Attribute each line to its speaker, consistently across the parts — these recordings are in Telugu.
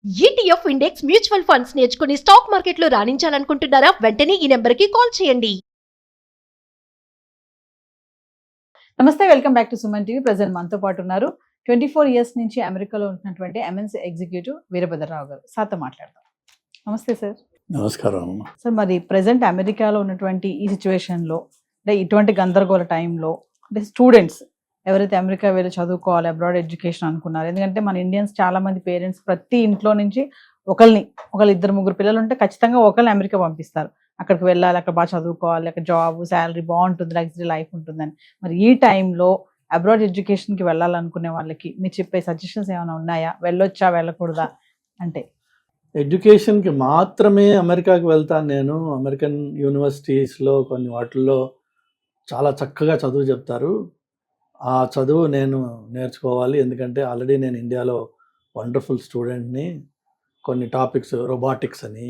Speaker 1: ఈటీఎఫ్ ఇండెక్స్ మ్యూచువల్ ఫండ్స్ నేర్చుకుని స్టాక్ మార్కెట్లో రాణించాలనుకుంటున్నారా? వెంటనే ఈ నెంబర్కి కాల్ చేయండి.
Speaker 2: నమస్తే, welcome back to Suman TV. Present మనతో పాటు ఉన్నారు 24 ఇయర్స్ నుంచి అమెరికాలో ఉంటున్నటువంటి ఎంఎన్సీ ఎగ్జిక్యూటివ్ వీరభద్రరావు గారు. సార్తో మాట్లాడదాం. నమస్తే సార్.
Speaker 3: నమస్కారం.
Speaker 2: సార్, మరి ప్రజెంట్ అమెరికాలో ఉన్నటువంటి ఈ సిచ్యువేషన్లో, అంటే ఇటువంటి గందరగోళ టైంలో, అంటే స్టూడెంట్స్ ఎవరైతే అమెరికా వెళ్ళి చదువుకోవాలి, అబ్రాడ్ ఎడ్యుకేషన్ అనుకున్నారు, ఎందుకంటే మన ఇండియన్స్ చాలా మంది పేరెంట్స్ ప్రతి ఇంట్లో నుంచి ఒకళ్ళు ఇద్దరు ముగ్గురు పిల్లలు ఉంటే ఖచ్చితంగా ఒకరిని అమెరికా పంపిస్తారు. అక్కడికి వెళ్ళాలి, అక్కడ బాగా చదువుకోవాలి, అక్కడ జాబ్ శాలరీ బాగుంటుంది, లగ్జరీ లైఫ్ ఉంటుందని. మరి ఈ టైంలో అబ్రాడ్ ఎడ్యుకేషన్కి వెళ్ళాలనుకునే వాళ్ళకి మీరు చెప్పే సజెషన్స్ ఏమైనా ఉన్నాయా? వెళ్ళొచ్చా, వెళ్ళకూడదా? అంటే
Speaker 3: ఎడ్యుకేషన్కి మాత్రమే అమెరికాకి వెళ్తాను నేను. అమెరికన్ యూనివర్సిటీస్లో కొన్ని వాటిల్లో చాలా చక్కగా చదువు చెప్తారు. ఆ చదువు నేను నేర్చుకోవాలి, ఎందుకంటే ఆల్రెడీ నేను ఇండియాలో వండర్ఫుల్ స్టూడెంట్ని. కొన్ని టాపిక్స్, రోబాటిక్స్ అని,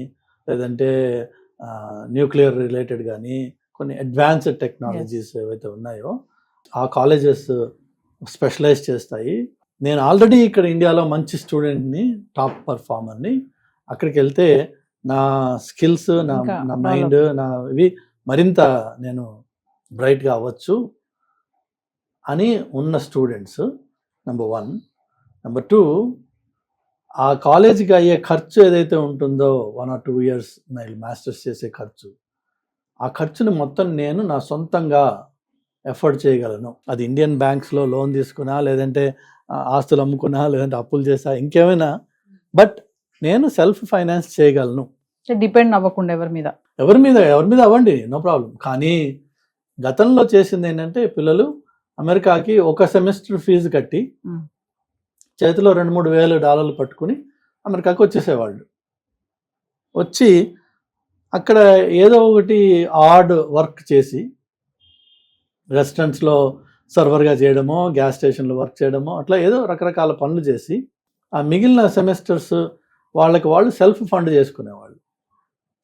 Speaker 3: లేదంటే న్యూక్లియర్ రిలేటెడ్ కానీ కొన్ని అడ్వాన్స్డ్ టెక్నాలజీస్ ఏవైతే ఉన్నాయో ఆ కాలేజెస్ స్పెషలైజ్ చేస్తాయి. నేను ఆల్రెడీ ఇక్కడ ఇండియాలో మంచి స్టూడెంట్ని, టాప్ పర్ఫార్మర్ని. అక్కడికి వెళ్తే నా స్కిల్స్, నా మైండ్, నా ఇవి మరింత నేను బ్రైట్గా అవ్వచ్చు అని ఉన్న స్టూడెంట్స్ నెంబర్ 1. నెంబర్ 2, ఆ కాలేజీకి అయ్యే ఖర్చు ఏదైతే ఉంటుందో 1 or 2 years మాస్టర్స్ చేసే ఖర్చు, ఆ ఖర్చుని మొత్తం నేను నా సొంతంగా ఎఫర్ట్ చేయగలను. అది ఇండియన్ బ్యాంక్స్లో లోన్ తీసుకున్నా, లేదంటే ఆస్తులు అమ్ముకున్నా, లేదంటే అప్పులు చేసా, ఇంకేమైనా, బట్ నేను సెల్ఫ్ ఫైనాన్స్ చేయగలను.
Speaker 2: డిపెండ్ అవ్వకుండా ఎవరి మీద
Speaker 3: అవ్వండి, నో ప్రాబ్లం. కానీ గతంలో చేసింది ఏంటంటే, పిల్లలు అమెరికాకి ఒక సెమిస్టర్ ఫీజు కట్టి చేతిలో $2,000-3,000 పట్టుకుని అమెరికాకి వచ్చేసేవాళ్ళు. వచ్చి అక్కడ ఏదో ఒకటి ఆడ్ వర్క్ చేసి, రెస్టారెంట్స్లో సర్వర్గా చేయడమో, గ్యాస్ స్టేషన్లో వర్క్ చేయడమో, అట్లా ఏదో రకరకాల పనులు చేసి ఆ మిగిలిన సెమిస్టర్స్ వాళ్ళకి వాళ్ళు సెల్ఫ్ ఫండ్ చేసుకునేవాళ్ళు,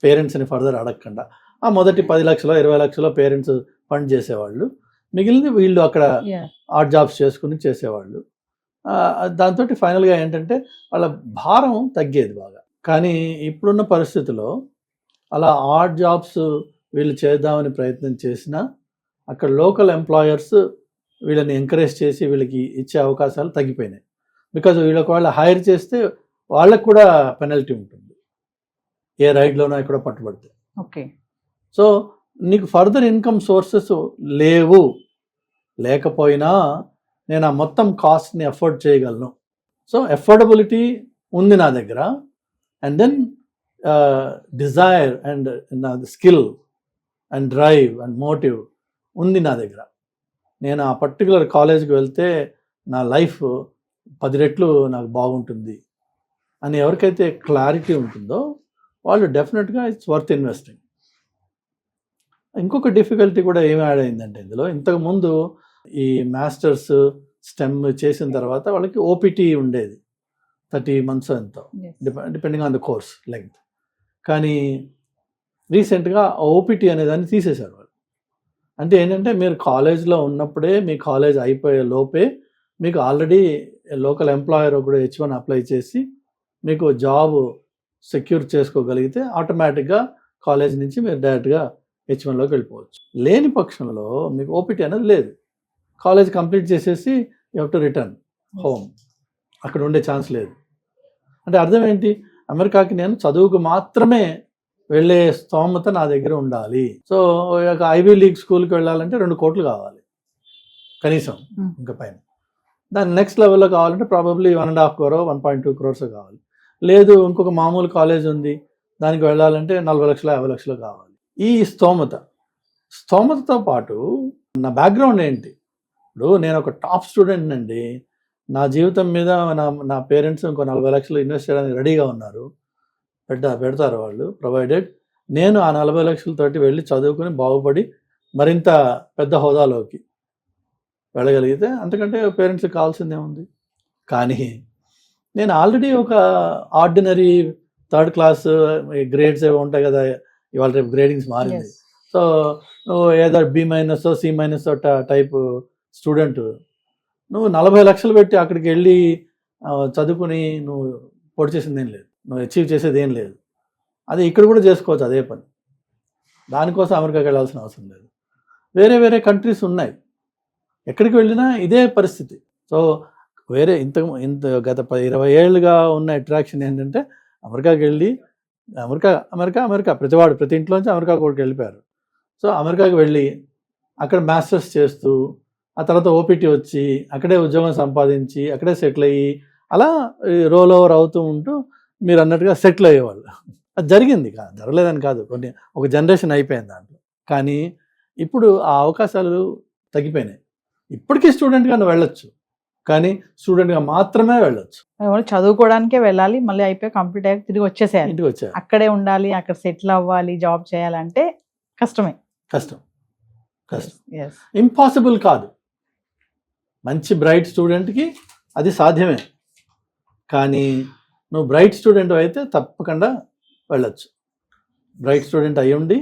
Speaker 3: పేరెంట్స్ని ఫర్దర్ అడగకుండా. ఆ మొదటి 10 లక్షలు 20 లక్షలు పేరెంట్స్ ఫండ్ చేసేవాళ్ళు, మిగిలింది వీళ్ళు అక్కడ ఆడ్ జాబ్స్ చేసుకుని చేసేవాళ్ళు. దాంతో ఫైనల్గా ఏంటంటే వాళ్ళ భారం తగ్గేది బాగా. కానీ ఇప్పుడున్న పరిస్థితిలో అలా ఆడ్ జాబ్స్ వీళ్ళు చేద్దామని ప్రయత్నం చేసినా అక్కడ లోకల్ ఎంప్లాయర్స్ వీళ్ళని ఎంకరేజ్ చేసి వీళ్ళకి ఇచ్చే అవకాశాలు తగ్గిపోయినాయి. బికాజ్ వీళ్ళకి వాళ్ళు హైర్ చేస్తే వాళ్ళకు కూడా పెనల్టీ ఉంటుంది, ఏ రైడ్లోనో ఇక్కడ పట్టుబడితే.
Speaker 2: ఓకే,
Speaker 3: సో నీకు ఫర్దర్ ఇన్కమ్ సోర్సెస్ లేకపోయినా నేను ఆ మొత్తం కాస్ట్ని అఫోర్డ్ చేయగలను. సో అఫోర్డబిలిటీ ఉంది నా దగ్గర, అండ్ దెన్ డిజైర్ అండ్ నా skill and drive and motive ఉంది నా దగ్గర. నేను ఆ పర్టికులర్ కాలేజ్కి వెళ్తే నా లైఫ్ 10 రెట్లు నాకు బాగుంటుంది అని ఎవరికైతే క్లారిటీ ఉంటుందో వాళ్ళు డెఫినెట్గా ఇట్స్ వర్త్ ఇన్వెస్టింగ్. ఇంకొక డిఫికల్టీ కూడా ఏమి యాడ్ అయిందంటే, ఇందులో ఇంతకుముందు ఈ మాస్టర్స్ స్టెమ్ చేసిన తర్వాత వాళ్ళకి ఓపీటీ ఉండేది, 30 months ఎంతో, depending on the course length. కానీ రీసెంట్గా ఓపీటీ అనేదాన్ని తీసేశారు వాళ్ళు. అంటే ఏంటంటే, మీరు కాలేజ్లో ఉన్నప్పుడే, మీ కాలేజ్ అయిపోయే లోపే మీకు ఆల్రెడీ లోకల్ ఎంప్లాయర్ ఒకటి H1 అప్లై చేసి మీకు జాబ్ సెక్యూర్ చేసుకోగలిగితే ఆటోమేటిక్గా కాలేజ్ నుంచి మీరు డైరెక్ట్గా H1లోకి వెళ్ళిపోవచ్చు. లేని పక్షంలో మీకు ఓపీటీ అనేది లేదు. కాలేజ్ కంప్లీట్ చేసేసి you have to return home, అక్కడ ఉండే ఛాన్స్ లేదు. అంటే అర్థం ఏంటి, అమెరికాకి నేను చదువుకు మాత్రమే వెళ్ళే స్తోమత నా దగ్గర ఉండాలి. సో ఒక ఐవీ లీగ్ స్కూల్కి వెళ్ళాలంటే 2 కోట్లు కావాలి కనీసం, ఇంకా పైన. దాని నెక్స్ట్ లెవెల్లో కావాలంటే ప్రాబబ్లీ 1.5 crore 1.2 crores కావాలి. లేదు, ఇంకొక మామూలు కాలేజ్ ఉంది, దానికి వెళ్ళాలంటే 40 లక్షలు 50 లక్షలు కావాలి. ఈ స్తోమతతో పాటు నా బ్యాక్గ్రౌండ్ ఏంటి? ఇప్పుడు నేను ఒక టాప్ స్టూడెంట్ అండి, నా జీవితం మీద నా పేరెంట్స్ ఇంకో 40 లక్షలు ఇన్వెస్ట్ చేయడానికి రెడీగా ఉన్నారు, పెడతారు వాళ్ళు, ప్రొవైడెడ్ నేను ఆ 40 లక్షలతోటి వెళ్ళి చదువుకుని బాగుపడి మరింత పెద్ద హోదాలోకి వెళ్ళగలిగితే అంతకంటే పేరెంట్స్కి కావాల్సిందే ఉంది. కానీ నేను ఆల్రెడీ ఒక ఆర్డినరీ 3rd class గ్రేడ్స్ ఏవో ఉంటాయి కదా, ఇవాళ రేపు గ్రేడింగ్స్ మారింది. సో నువ్వు ఏదో B- C- టైప్ స్టూడెంట్, నువ్వు 40 లక్షలు పెట్టి అక్కడికి వెళ్ళి చదువుకుని నువ్వు పొడి చేసింది ఏం లేదు, నువ్వు అచీవ్ చేసేది ఏం లేదు. అది ఇక్కడ కూడా చేసుకోవచ్చు అదే పని. దానికోసం అమెరికాకి వెళ్ళాల్సిన అవసరం లేదు. వేరే వేరే కంట్రీస్ ఉన్నాయి, ఎక్కడికి వెళ్ళినా ఇదే పరిస్థితి. సో వేరే ఇంత గత 20 ఏళ్ళుగా ఉన్న అట్రాక్షన్ ఏంటంటే అమెరికాకి వెళ్ళి అమెరికా ప్రతి ఇంట్లోంచి అమెరికా కూడా వెళ్ళిపోయారు. సో అమెరికాకి వెళ్ళి అక్కడ మాస్టర్స్ చేస్తూ ఆ తర్వాత ఓపీటీ వచ్చి అక్కడే ఉద్యోగం సంపాదించి అక్కడే సెటిల్ అయ్యి అలా రోల్ ఓవర్ అవుతూ ఉంటూ మీరు అన్నట్టుగా సెటిల్ అయ్యేవాళ్ళు. అది జరిగింది, జరగలేదని కాదు, ఒక జనరేషన్ అయిపోయింది దాంట్లో. కానీ ఇప్పుడు ఆ అవకాశాలు తగ్గిపోయినాయి. ఇప్పటికీ స్టూడెంట్గా నువ్వు వెళ్ళొచ్చు, కానీ స్టూడెంట్గా మాత్రమే వెళ్ళొచ్చు.
Speaker 2: చదువుకోవడానికే వెళ్ళాలి, మళ్ళీ అయిపోయి కంప్లీట్ అయ్యాక తిరిగి వచ్చేసేయాలి,
Speaker 3: ఇంటికి వచ్చారు.
Speaker 2: అక్కడే ఉండాలి, అక్కడ సెటిల్ అవ్వాలి, జాబ్ చేయాలంటే కష్టం.
Speaker 3: ఇంపాసిబుల్ కాదు. మంచి బ్రైట్ స్టూడెంట్కి అది సాధ్యమే, కానీ నువ్వు బ్రైట్ స్టూడెంట్ అయితే తప్పకుండా వెళ్ళొచ్చు. బ్రైట్ స్టూడెంట్ అయ్యి ఉండి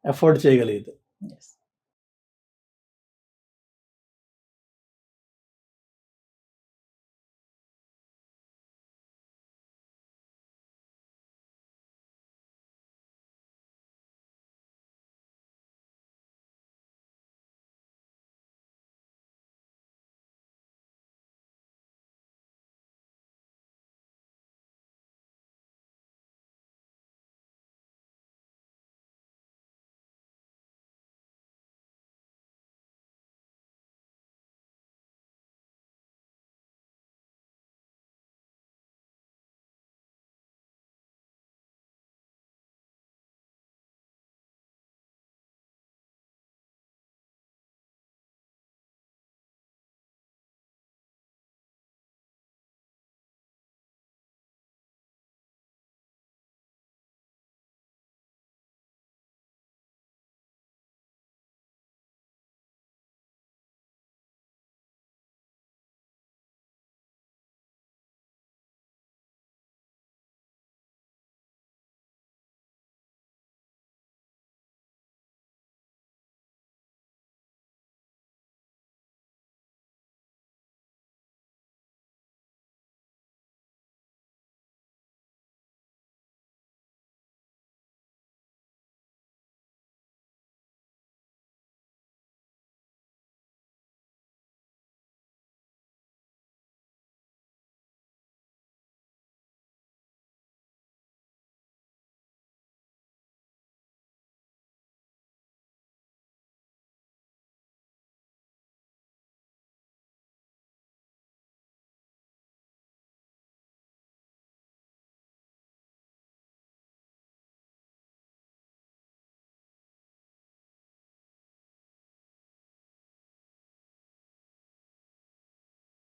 Speaker 3: ఎఫోర్డ్ చేయగలిగితే.